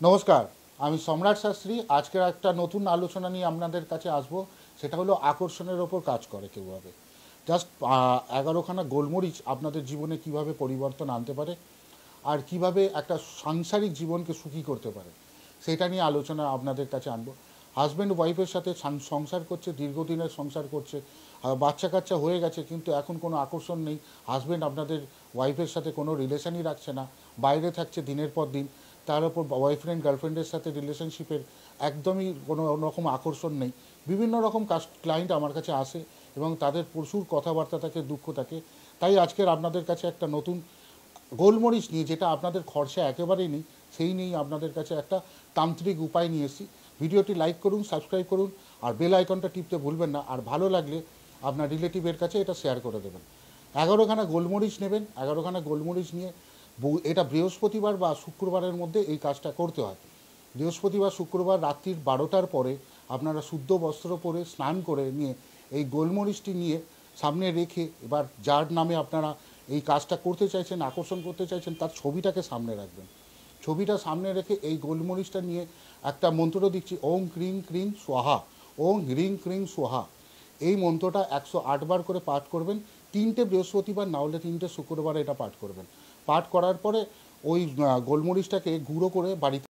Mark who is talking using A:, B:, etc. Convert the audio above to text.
A: নমস্কার, আমি সম্রাট শাস্ত্রী। আজকের একটা নতুন আলোচনা নিয়ে আপনাদের কাছে আসব। সেটা হলো আকর্ষণের ওপর কাজ করে কীভাবে। জাস্ট 11খানা গোলমরিচ আপনাদের জীবনে কিভাবে পরিবর্তন আনতে পারে আর কিভাবে একটা সাংসারিক জীবনকে সুখী করতে পারে, সেটা নিয়ে আলোচনা আপনাদের কাছে আনবো। হাজব্যান্ড ওয়াইফের সাথে সংসার করছে, দীর্ঘদিনের সংসার করছে, বাচ্চা কাচ্চা হয়ে গেছে, কিন্তু এখন কোনো আকর্ষণ নেই। হাজব্যান্ড আপনাদের ওয়াইফের সাথে কোনো রিলেশনই রাখছে না, বাইরে থাকছে দিনের পর দিন। তার উপর বয়ফ্রেন্ড গার্লফ্রেন্ডের সাথে রিলেশনশিপের একদমই কোনো রকম আকর্ষণ নেই। বিভিন্ন রকম ক্লায়েন্ট আমার কাছে আসে এবং তাদের প্রচুর কথাবার্তা থাকে, দুঃখ থাকে। তাই আজকের আপনাদের কাছে একটা নতুন গোলমরিচ নিয়ে, যেটা আপনাদের খরচা একেবারেই নেই, সেই নিয়েই আপনাদের কাছে একটা তান্ত্রিক উপায় নিয়ে এসেছি। ভিডিওটি লাইক করুন, সাবস্ক্রাইব করুন আর বেল আইকনটা টিপতে ভুলবেন না। আর ভালো লাগলে আপনার রিলেটিভের কাছে এটা শেয়ার করে দেবেন। 11খানা গোলমরিচ নেবেন। 11খানা গোলমরিচ নিয়ে এটা বৃহস্পতিবার বা শুক্রবারের মধ্যে এই কাজটা করতে হয়। বৃহস্পতিবার শুক্রবার রাত্রির 12টার পরে আপনারা শুদ্ধ বস্ত্র পরে স্নান করে নিয়ে এই গোলমরিচটি নিয়ে সামনে রেখে, এবার যার নামে আপনারা এই কাজটা করতে চাইছেন, আকর্ষণ করতে চাইছেন, তার ছবিটাকে সামনে রাখবেন। ছবিটা সামনে রেখে এই গোলমরিচটা নিয়ে একটা মন্ত্র দিচ্ছি, ওং ক্রিং ক্রিং সোহা, ওং হ্রিং ক্রিং সোহা। এই মন্ত্রটা 108 বার করে পাঠ করবেন। 3টে বৃহস্পতিবার না হলে 3টে শুক্রবার এটা পাঠ করবেন। পাঠ করার পরে ওই গোলমরিচটাকে গুঁড়ো করে বাড়িতে